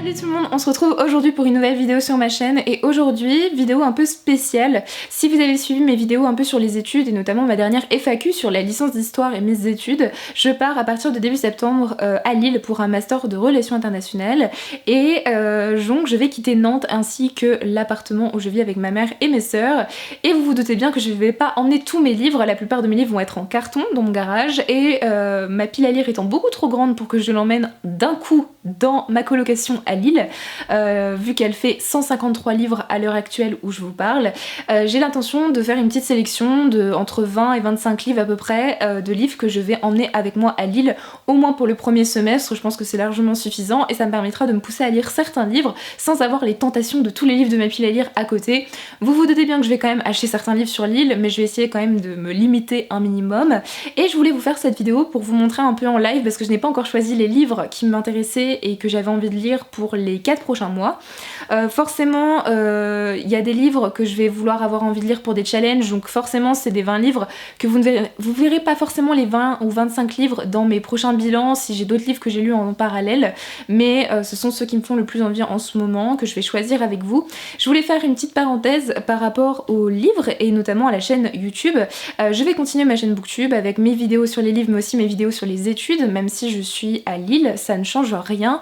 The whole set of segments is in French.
Salut tout le monde, on se retrouve aujourd'hui pour une nouvelle vidéo sur ma chaîne et aujourd'hui, vidéo un peu spéciale. Si vous avez suivi mes vidéos un peu sur les études et notamment ma dernière FAQ sur la licence d'histoire et mes études, je pars à partir de début septembre à Lille pour un master de relations internationales et donc je vais quitter Nantes ainsi que l'appartement où je vis avec ma mère et mes sœurs et vous vous doutez bien que je ne vais pas emmener tous mes livres, la plupart de mes livres vont être en carton dans mon garage et ma pile à lire étant beaucoup trop grande pour que je l'emmène d'un coup dans ma colocation à Lille, vu qu'elle fait 153 livres à l'heure actuelle où je vous parle, j'ai l'intention de faire une petite sélection de entre 20 et 25 livres à peu près, de livres que je vais emmener avec moi à Lille, au moins pour le premier semestre. Je pense que c'est largement suffisant et ça me permettra de me pousser à lire certains livres sans avoir les tentations de tous les livres de ma pile à lire à côté. Vous vous doutez bien que je vais quand même acheter certains livres sur Lille, mais je vais essayer quand même de me limiter un minimum. Et je voulais vous faire cette vidéo pour vous montrer un peu en live parce que je n'ai pas encore choisi les livres qui m'intéressaient et que j'avais envie de lire pour les 4 prochains mois. Forcément, il y a des livres que je vais vouloir avoir envie de lire pour des challenges, donc forcément c'est des 20 livres que vous verrez pas forcément les 20 ou 25 livres dans mes prochains bilans si j'ai d'autres livres que j'ai lus en parallèle, mais ce sont ceux qui me font le plus envie en ce moment, que je vais choisir avec vous. Je voulais faire une petite parenthèse par rapport aux livres et notamment à la chaîne YouTube. Je vais continuer ma chaîne Booktube avec mes vidéos sur les livres mais aussi mes vidéos sur les études, même si je suis à Lille, ça ne change rien.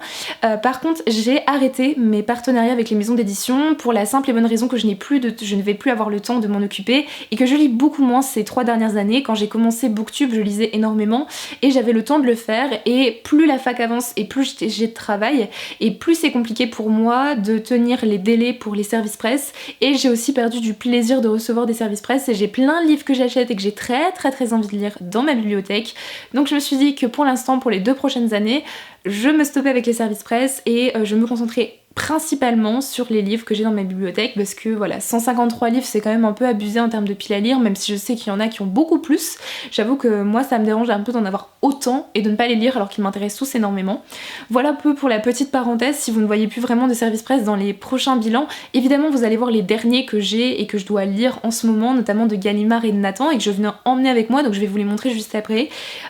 Par contre, j'ai arrêté mes partenariats avec les maisons d'édition pour la simple et bonne raison que je ne vais plus avoir le temps de m'en occuper et que je lis beaucoup moins ces 3 dernières années. Quand j'ai commencé Booktube, je lisais énormément et j'avais le temps de le faire, et plus la fac avance et plus j'ai de travail et plus c'est compliqué pour moi de tenir les délais pour les services presse, et j'ai aussi perdu du plaisir de recevoir des services presse et j'ai plein de livres que j'achète et que j'ai très envie de lire dans ma bibliothèque. Donc je me suis dit que pour l'instant, pour les 2 prochaines années, je me stoppais avec les services presse et je me concentrais principalement sur les livres que j'ai dans ma bibliothèque, parce que voilà, 153 livres c'est quand même un peu abusé en termes de pile à lire, même si je sais qu'il y en a qui ont beaucoup plus. J'avoue que moi ça me dérange un peu d'en avoir autant et de ne pas les lire alors qu'ils m'intéressent tous énormément. Voilà un peu pour la petite parenthèse. Si vous ne voyez plus vraiment de service presse dans les prochains bilans, évidemment vous allez voir les derniers que j'ai et que je dois lire en ce moment, notamment de Gallimard et de Nathan, et que je venais emmener avec moi, donc je vais vous les montrer juste après.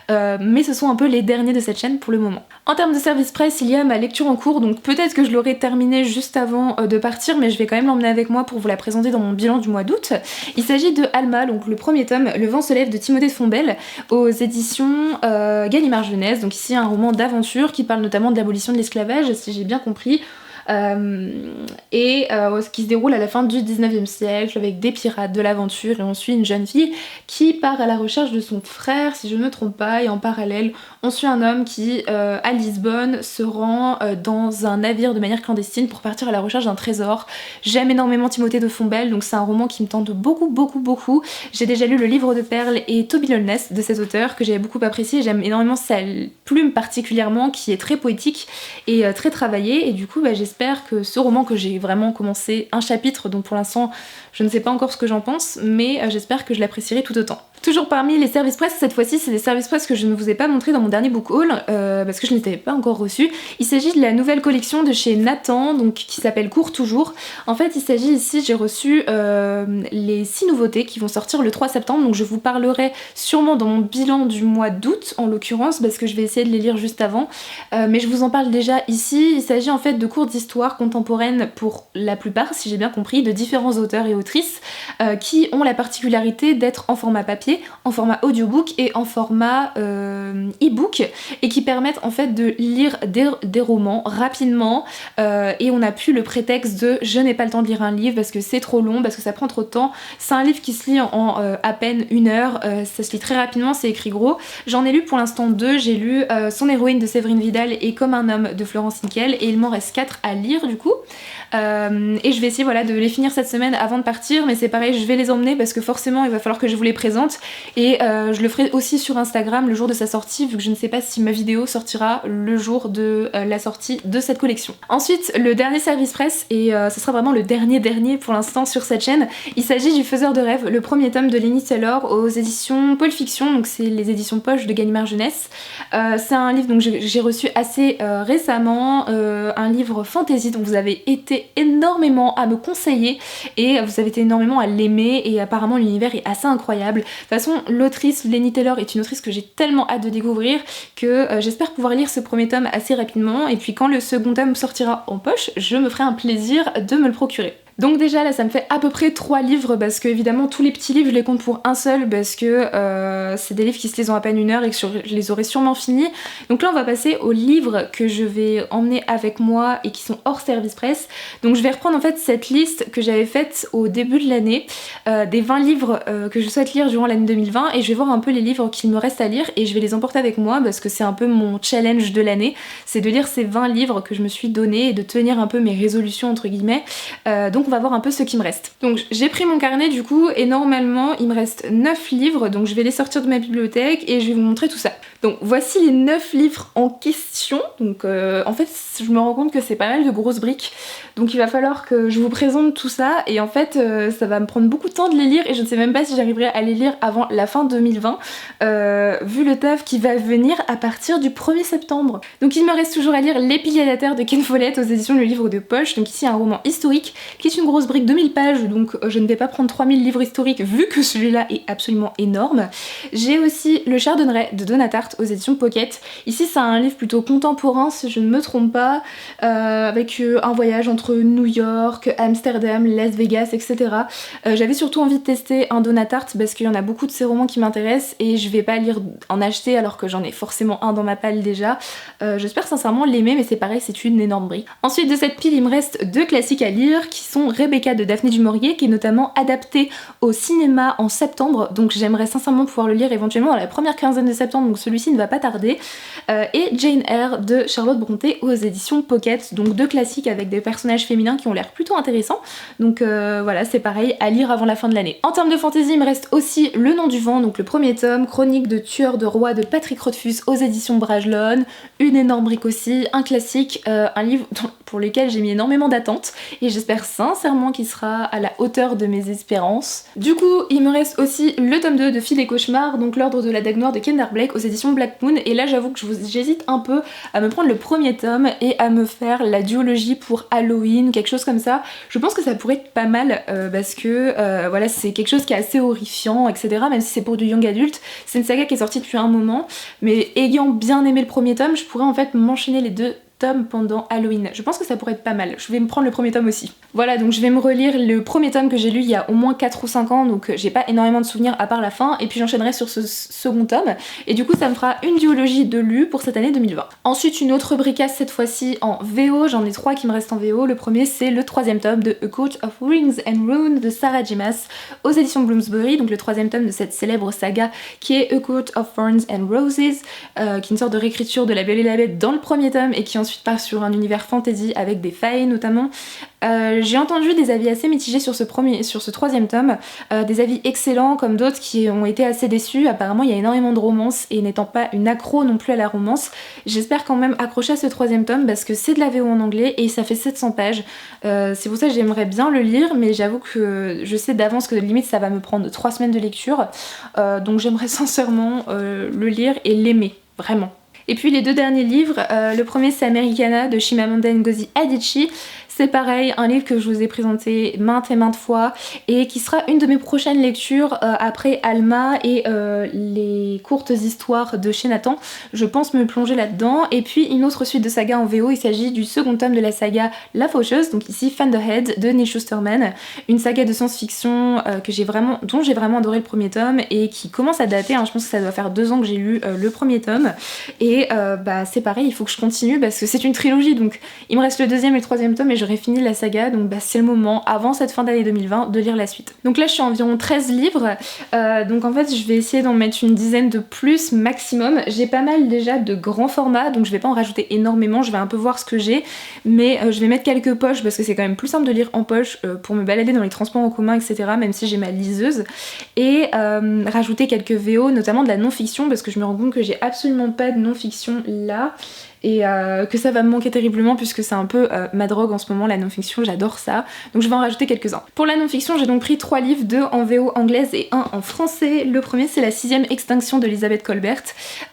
Mais ce sont un peu les derniers de cette chaîne pour le moment. En termes de service presse, il y a ma lecture en cours, donc peut-être que je l'aurai terminée juste avant de partir, mais je vais quand même l'emmener avec moi pour vous la présenter dans mon bilan du mois d'août. Il s'agit de Alma, donc le premier tome, Le vent se lève de Timothée de Fontbelle, aux éditions Gallimard Jeunesse. Donc ici un roman d'aventure qui parle notamment de l'abolition de l'esclavage, si j'ai bien compris. Ce qui se déroule à la fin du 19e siècle avec des pirates, de l'aventure, et on suit une jeune fille qui part à la recherche de son frère si je ne me trompe pas, et en parallèle on suit un homme qui à Lisbonne se rend dans un navire de manière clandestine pour partir à la recherche d'un trésor. J'aime énormément Timothée de Fontbelle, donc c'est un roman qui me tente beaucoup. J'ai déjà lu Le Livre de Perles et Toby Lolness de cet auteur que j'avais beaucoup apprécié. J'aime énormément sa plume particulièrement qui est très poétique et très travaillée, et du coup j'espère que ce roman, que j'ai vraiment commencé un chapitre, donc pour l'instant je ne sais pas encore ce que j'en pense, mais j'espère que je l'apprécierai tout autant. Toujours parmi les services presse, cette fois-ci c'est des services presse que je ne vous ai pas montré dans mon dernier book haul parce que je ne les avais pas encore reçus. Il s'agit de la nouvelle collection de chez Nathan, donc qui s'appelle Cours toujours. En fait il s'agit ici, j'ai reçu les 6 nouveautés qui vont sortir le 3 septembre, donc je vous parlerai sûrement dans mon bilan du mois d'août en l'occurrence, parce que je vais essayer de les lire juste avant, mais je vous en parle déjà ici. Il s'agit en fait de cours d'histoire contemporaine pour la plupart, si j'ai bien compris, de différents auteurs et autrices qui ont la particularité d'être en format papier, en format audiobook et en format e-book, et qui permettent en fait de lire des romans rapidement, et on n'a plus le prétexte de je n'ai pas le temps de lire un livre parce que c'est trop long, parce que ça prend trop de temps. C'est un livre qui se lit en à peine 1 heure, ça se lit très rapidement, c'est écrit gros. J'en ai lu pour l'instant 2, j'ai lu Son héroïne de Séverine Vidal et Comme un homme de Florence Nickel, et il m'en reste 4 à lire du coup. Et je vais essayer voilà, de les finir cette semaine avant de partir, mais c'est pareil, je vais les emmener parce que forcément il va falloir que je vous les présente, et je le ferai aussi sur Instagram le jour de sa sortie, vu que je ne sais pas si ma vidéo sortira le jour de la sortie de cette collection. Ensuite, le dernier service presse, et ce sera vraiment le dernier pour l'instant sur cette chaîne, il s'agit du Faiseur de rêves, le premier tome de Lenny Taylor aux éditions Pôle Fiction, donc c'est les éditions poche de Gallimard Jeunesse. C'est un livre que j'ai reçu assez récemment, un livre fantasy dont vous avez été été énormément à me conseiller et vous avez été énormément à l'aimer et apparemment l'univers est assez incroyable. De toute façon, l'autrice Laini Taylor est une autrice que j'ai tellement hâte de découvrir que j'espère pouvoir lire ce premier tome assez rapidement et puis quand le second tome sortira en poche, je me ferai un plaisir de me le procurer. Donc déjà là ça me fait à peu près 3 livres parce que évidemment tous les petits livres je les compte pour un seul parce que c'est des livres qui se lisent en à peine 1 heure et que je les aurai sûrement finis. Donc là on va passer aux livres que je vais emmener avec moi et qui sont hors service presse. Donc je vais reprendre en fait cette liste que j'avais faite au début de l'année des 20 livres que je souhaite lire durant l'année 2020 et je vais voir un peu les livres qu'il me reste à lire et je vais les emporter avec moi parce que c'est un peu mon challenge de l'année, c'est de lire ces 20 livres que je me suis donné et de tenir un peu mes résolutions entre guillemets. Donc on va voir un peu ce qui me reste. Donc j'ai pris mon carnet du coup et normalement il me reste 9 livres donc je vais les sortir de ma bibliothèque et je vais vous montrer tout ça. Donc voici les 9 livres en question. Donc en fait je me rends compte que c'est pas mal de grosses briques donc il va falloir que je vous présente tout ça et en fait ça va me prendre beaucoup de temps de les lire et je ne sais même pas si j'arriverai à les lire avant la fin 2020 vu le taf qui va venir à partir du 1er septembre. Donc il me reste toujours à lire Les Piliers à la Terre de Ken Follett aux éditions Le Livre de Poche. Donc ici un roman historique qui est une grosse brique de 1000 pages donc je ne vais pas prendre 3000 livres historiques vu que celui-là est absolument énorme. J'ai aussi Le Chardonneret de Donna Tartt aux éditions Pocket. Ici c'est un livre plutôt contemporain si je ne me trompe pas avec un voyage entre New York, Amsterdam, Las Vegas etc. J'avais surtout envie de tester un Donna Tartt parce qu'il y en a beaucoup de ces romans qui m'intéressent et je vais pas en acheter alors que j'en ai forcément un dans ma palle déjà. J'espère sincèrement l'aimer mais c'est pareil c'est une énorme brique. Ensuite de cette pile il me reste 2 classiques à lire qui sont Rebecca de Daphné du Maurier qui est notamment adapté au cinéma en septembre donc j'aimerais sincèrement pouvoir le lire éventuellement dans la première quinzaine de septembre donc celui-ci ne va pas tarder et Jane Eyre de Charlotte Brontë aux éditions Pocket donc 2 classiques avec des personnages féminins qui ont l'air plutôt intéressants donc voilà c'est pareil à lire avant la fin de l'année. En termes de fantasy il me reste aussi Le Nom du Vent donc le premier tome, chronique de tueur de roi de Patrick Rothfuss aux éditions Bragelonne, une énorme brique aussi, un classique, un livre pour lequel j'ai mis énormément d'attentes et j'espère sincèrement qu'il sera à la hauteur de mes espérances. Du coup il me reste aussi le tome 2 de Filles et Cauchemars donc l'ordre de la Dague Noire de Kendare Blake aux éditions Black Moon et là j'avoue que j'hésite un peu à me prendre le premier tome et à me faire la duologie pour Halloween, quelque chose comme ça. Je pense que ça pourrait être pas mal parce que voilà c'est quelque chose qui est assez horrifiant etc même si c'est pour du young adulte. C'est une saga qui est sortie depuis un moment mais ayant bien aimé le premier tome je pourrais en fait m'enchaîner les 2 tomes pendant Halloween. Je pense que ça pourrait être pas mal. Je vais me prendre le premier tome aussi. Voilà donc je vais me relire le premier tome que j'ai lu il y a au moins 4 ou 5 ans donc j'ai pas énormément de souvenirs à part la fin et puis j'enchaînerai sur ce second tome et du coup ça me fera une duologie de lus pour cette année 2020. Ensuite une autre bricasse cette fois-ci en VO, j'en ai 3 qui me restent en VO. Le premier c'est le 3e tome de A Court of Rings and Runes de Sarah J Maas aux éditions Bloomsbury donc le 3e tome de cette célèbre saga qui est A Court of Thorns and Roses qui est une sorte de réécriture de La Belle et la Bête dans le premier tome et qui ensuite part sur un univers fantasy avec des failles notamment. J'ai entendu des avis assez mitigés sur ce 3e tome, des avis excellents comme d'autres qui ont été assez déçus. Apparemment il y a énormément de romance et n'étant pas une accro non plus à la romance, j'espère quand même accrocher à ce 3e tome parce que c'est de la VO en anglais et ça fait 700 pages. C'est pour ça que j'aimerais bien le lire mais j'avoue que je sais d'avance que limite ça va me prendre 3 semaines de lecture donc j'aimerais sincèrement le lire et l'aimer, vraiment. Et puis les 2 derniers livres, le premier c'est Americana de Chimamanda Ngozi Adichie. C'est pareil, un livre que je vous ai présenté maintes et maintes fois et qui sera une de mes prochaines lectures après Alma et les courtes histoires de chez Nathan. Je pense me plonger là-dedans. Et puis une autre suite de saga en VO, il s'agit du second tome de la saga La Faucheuse, donc ici Thunderhead de Neil Shusterman, une saga de science-fiction dont j'ai vraiment adoré le premier tome et qui commence à dater, hein. Je pense que ça doit faire 2 ans que j'ai lu le premier tome et c'est pareil, il faut que je continue parce que c'est une trilogie donc il me reste le 2e et le 3e tome et j'aurai fini la saga donc c'est le moment avant cette fin d'année 2020 de lire la suite. Donc là je suis à environ 13 livres donc en fait je vais essayer d'en mettre une dizaine de plus maximum. J'ai pas mal déjà de grands formats donc je vais pas en rajouter énormément, je vais un peu voir ce que j'ai mais je vais mettre quelques poches parce que c'est quand même plus simple de lire en poche pour me balader dans les transports en commun etc même si j'ai ma liseuse et rajouter quelques VO notamment de la non-fiction parce que je me rends compte que j'ai absolument pas de non-fiction là et que ça va me manquer terriblement puisque c'est un peu ma drogue en ce moment, la non-fiction, j'adore ça. Donc je vais en rajouter quelques-uns. Pour la non-fiction, j'ai donc pris 3 livres, 2 en VO anglaise et 1 en français. Le premier c'est La 6ème extinction d'Elizabeth Colbert,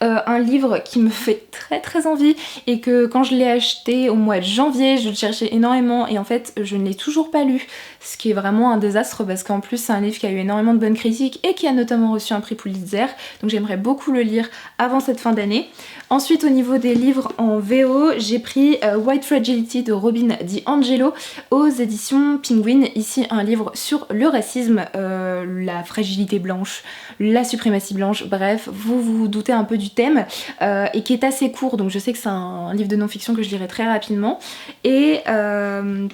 un livre qui me fait très envie et que quand je l'ai acheté au mois de janvier, je le cherchais énormément et en fait je ne l'ai toujours pas lu, ce qui est vraiment un désastre parce qu'en plus c'est un livre qui a eu énormément de bonnes critiques et qui a notamment reçu un prix Pulitzer, donc j'aimerais beaucoup le lire avant cette fin d'année. Ensuite au niveau des livres en VO, j'ai pris White Fragility de Robin DiAngelo aux éditions Penguin. Ici un livre sur le racisme, la fragilité blanche, la suprématie blanche, bref, vous vous doutez un peu du thème, et qui est assez court, donc je sais que c'est un livre de non-fiction que je lirai très rapidement. Et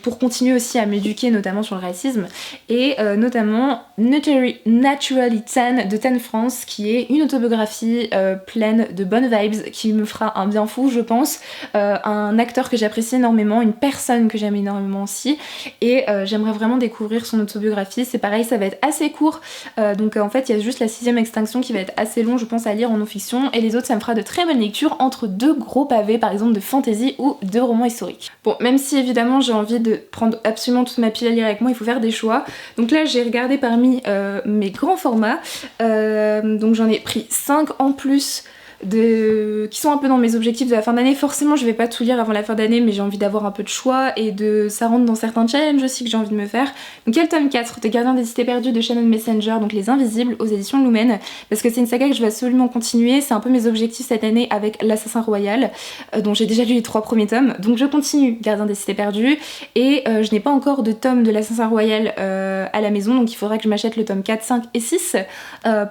pour continuer aussi à m'éduquer notamment sur le racisme, et notamment Naturally Tan de Tan France, qui est une autobiographie pleine de bonnes vibes, qui me fera un bien fou je pense, un acteur que j'apprécie énormément, une personne que j'aime énormément aussi, et j'aimerais vraiment découvrir son autobiographie. C'est pareil, ça va être assez court, donc en fait il y a juste La 6ème extinction qui va être assez long je pense à lire en non-fiction, et les autres ça me fera de très bonnes lectures entre 2 gros pavés par exemple de fantasy ou de romans historiques. Bon, même si évidemment j'ai envie de prendre absolument toute ma pile à lire avec moi, il faut faire des choix. Donc là j'ai regardé parmi mes grands formats, donc j'en ai pris 5 en plus qui sont un peu dans mes objectifs de la fin d'année. Forcément je vais pas tout lire avant la fin d'année, mais j'ai envie d'avoir un peu de choix et ça rentre dans certains challenges aussi que j'ai envie de me faire. Donc il y a le tome 4 des Gardiens des Cités Perdues de Shannon Messenger, donc Les Invisibles aux éditions Lumen, parce que c'est une saga que je vais absolument continuer, c'est un peu mes objectifs cette année avec l'Assassin Royal, dont j'ai déjà lu les 3 premiers tomes, donc je continue Gardiens des Cités Perdues, et je n'ai pas encore de tome de l'Assassin Royal à la maison, donc il faudra que je m'achète le tome 4, 5 et 6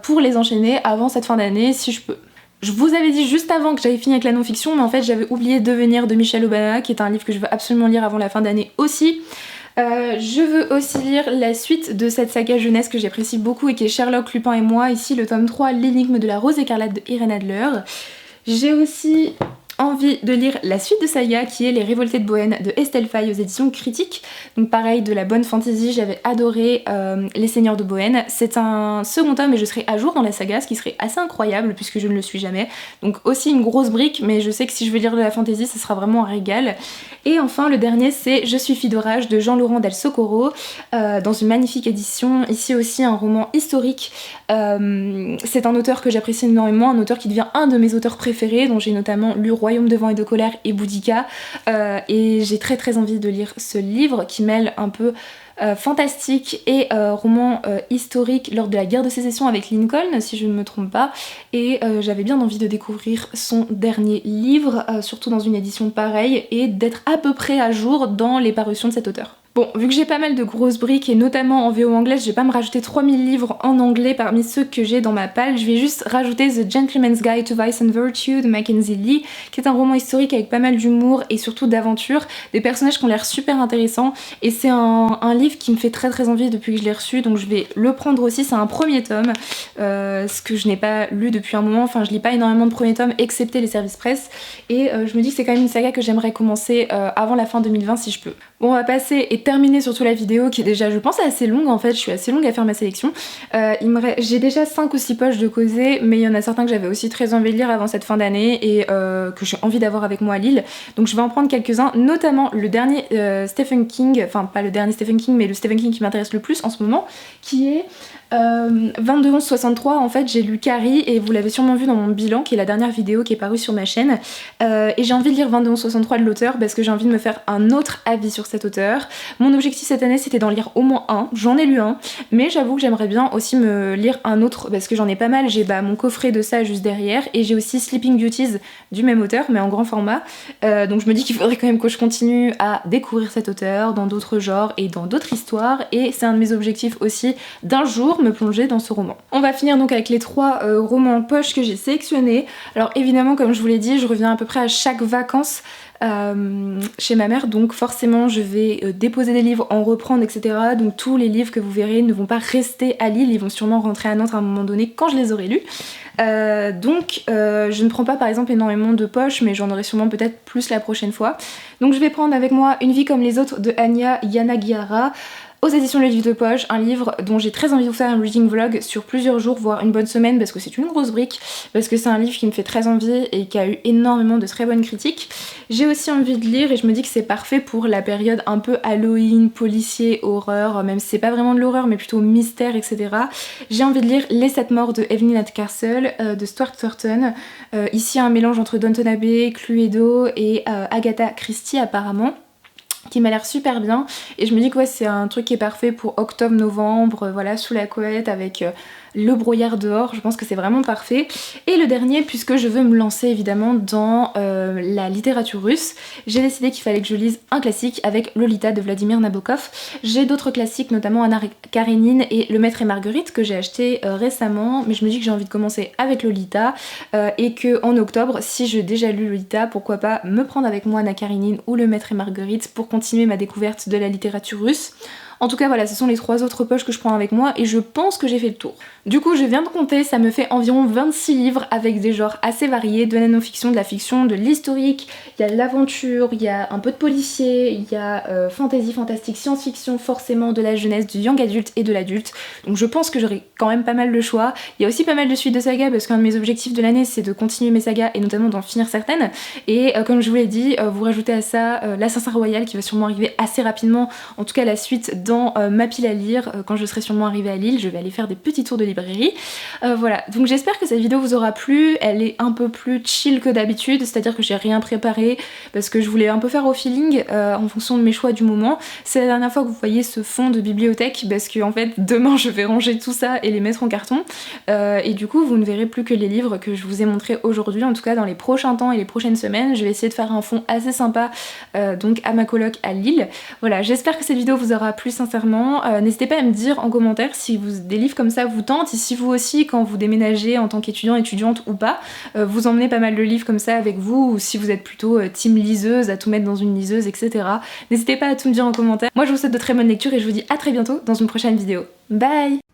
pour les enchaîner avant cette fin d'année si je peux. Je vous avais dit juste avant que j'avais fini avec la non-fiction, mais en fait j'avais oublié Devenir de Michel Obama, qui est un livre que je veux absolument lire avant la fin d'année aussi. Je veux aussi lire la suite de cette saga jeunesse que j'apprécie beaucoup et qui est Sherlock, Lupin et moi, ici le tome 3, L'énigme de la rose écarlate de Irène Adler. J'ai aussi envie de lire la suite de saga qui est Les Révoltés de Bohême de Estelle Faye aux éditions Critiques. Donc pareil, de la bonne fantasy, j'avais adoré Les Seigneurs de Bohême. C'est un second tome et je serai à jour dans la saga, ce qui serait assez incroyable puisque je ne le suis jamais. Donc aussi une grosse brique, mais je sais que si je veux lire de la fantasy, ce sera vraiment un régal. Et enfin le dernier c'est Je suis fille d'orage de Jean-Laurent Del Socorro, dans une magnifique édition. Ici aussi un roman historique. C'est un auteur que j'apprécie énormément, un auteur qui devient un de mes auteurs préférés, dont j'ai notamment lu Royaume de vent et de colère et Boudica, et j'ai très envie de lire ce livre qui mêle un peu fantastique et roman historique lors de la guerre de sécession avec Lincoln si je ne me trompe pas, et j'avais bien envie de découvrir son dernier livre, surtout dans une édition pareille, et d'être à peu près à jour dans les parutions de cet auteur. Bon, vu que j'ai pas mal de grosses briques et notamment en VO anglaise, je vais pas me rajouter 3000 livres en anglais parmi ceux que j'ai dans ma palle, je vais juste rajouter The Gentleman's Guide to Vice and Virtue de Mackenzie Lee, qui est un roman historique avec pas mal d'humour et surtout d'aventure, des personnages qui ont l'air super intéressants, et c'est un livre qui me fait très envie depuis que je l'ai reçu, donc je vais le prendre aussi. C'est un premier tome, ce que je n'ai pas lu depuis un moment, enfin je lis pas énormément de premiers tomes excepté les services presse, et je me dis que c'est quand même une saga que j'aimerais commencer avant la fin 2020 si je peux. Bon, on va passer et terminer surtout la vidéo qui est déjà je pense assez longue en fait, je suis assez longue à faire ma sélection. J'ai déjà 5 ou 6 poches de causer, mais il y en a certains que j'avais aussi très envie de lire avant cette fin d'année et que j'ai envie d'avoir avec moi à Lille, donc je vais en prendre quelques-uns, notamment le dernier Stephen King, enfin pas le dernier Stephen King mais le Stephen King qui m'intéresse le plus en ce moment, qui est 22-11-63. En fait j'ai lu Carrie et vous l'avez sûrement vu dans mon bilan qui est la dernière vidéo qui est parue sur ma chaîne, et j'ai envie de lire 22-11-63 de l'auteur parce que j'ai envie de me faire un autre avis sur cet auteur. Mon objectif cette année c'était d'en lire au moins un, j'en ai lu un, mais j'avoue que j'aimerais bien aussi me lire un autre parce que j'en ai pas mal. J'ai mon coffret de ça juste derrière, et j'ai aussi Sleeping Beauties du même auteur mais en grand format, donc je me dis qu'il faudrait quand même que je continue à découvrir cet auteur dans d'autres genres et dans d'autres histoires, et c'est un de mes objectifs aussi d'un jour me plonger dans ce roman. On va finir donc avec les 3 romans poche que j'ai sélectionnés. Alors évidemment comme je vous l'ai dit, je reviens à peu près à chaque vacances chez ma mère, donc forcément je vais déposer des livres, en reprendre, etc. Donc tous les livres que vous verrez ne vont pas rester à Lille, ils vont sûrement rentrer à Nantes à un moment donné quand je les aurai lus. Donc je ne prends pas par exemple énormément de poches, mais j'en aurai sûrement peut-être plus la prochaine fois. Donc je vais prendre avec moi Une vie comme les autres de Anya Yanagihara, aux éditions Le Livre de Poche, un livre dont j'ai très envie de vous faire un reading vlog sur plusieurs jours, voire une bonne semaine, parce que c'est une grosse brique, parce que c'est un livre qui me fait très envie et qui a eu énormément de très bonnes critiques. J'ai aussi envie de lire et je me dis que c'est parfait pour la période un peu Halloween, policier, horreur, même si c'est pas vraiment de l'horreur mais plutôt mystère, etc. J'ai envie de lire Les 7 morts de Evelyn Hardcastle de Stuart Thornton. Ici un mélange entre Downton Abbey, Cluedo et Agatha Christie apparemment, qui m'a l'air super bien, et je me dis que ouais, c'est un truc qui est parfait pour octobre-novembre, voilà, sous la couette avec le brouillard dehors, je pense que c'est vraiment parfait. Et le dernier, puisque je veux me lancer évidemment dans la littérature russe, j'ai décidé qu'il fallait que je lise un classique avec Lolita de Vladimir Nabokov. J'ai d'autres classiques, notamment Anna Karénine et Le Maître et Marguerite que j'ai acheté récemment, mais je me dis que j'ai envie de commencer avec Lolita et que en octobre, si j'ai déjà lu Lolita, pourquoi pas me prendre avec moi Anna Karénine ou Le Maître et Marguerite pour continuer ma découverte de la littérature russe. En tout cas voilà, ce sont les 3 autres poches que je prends avec moi et je pense que j'ai fait le tour. Du coup je viens de compter, ça me fait environ 26 livres avec des genres assez variés, de la non-fiction, de la fiction, de l'historique, il y a de l'aventure, il y a un peu de policier, il y a fantasy, fantastique, science-fiction, forcément de la jeunesse, du young adulte et de l'adulte. Donc je pense que j'aurai quand même pas mal de choix. Il y a aussi pas mal de suites de sagas parce qu'un de mes objectifs de l'année c'est de continuer mes sagas et notamment d'en finir certaines. Et comme je vous l'ai dit, vous rajoutez à ça l'Assassin Royal qui va sûrement arriver assez rapidement, en tout cas la suite dans ma pile à lire quand je serai sûrement arrivée à Lille. Je vais aller faire des petits tours de librairie. Voilà, donc j'espère que cette vidéo vous aura plu. Elle est un peu plus chill que d'habitude, c'est-à-dire que j'ai rien préparé parce que je voulais un peu faire au feeling en fonction de mes choix du moment. C'est la dernière fois que vous voyez ce fond de bibliothèque parce que en fait demain je vais ranger tout ça et les mettre en carton et du coup vous ne verrez plus que les livres que je vous ai montrés aujourd'hui. En tout cas dans les prochains temps et les prochaines semaines je vais essayer de faire un fond assez sympa donc à ma coloc à Lille. Voilà, j'espère que cette vidéo vous aura plu sincèrement. N'hésitez pas à me dire en commentaire si des livres comme ça vous tentent et si vous aussi quand vous déménagez en tant qu'étudiant, étudiante ou pas, vous emmenez pas mal de livres comme ça avec vous, ou si vous êtes plutôt team liseuse, à tout mettre dans une liseuse, etc. N'hésitez pas à tout me dire en commentaire. Moi je vous souhaite de très bonnes lectures et je vous dis à très bientôt dans une prochaine vidéo. Bye!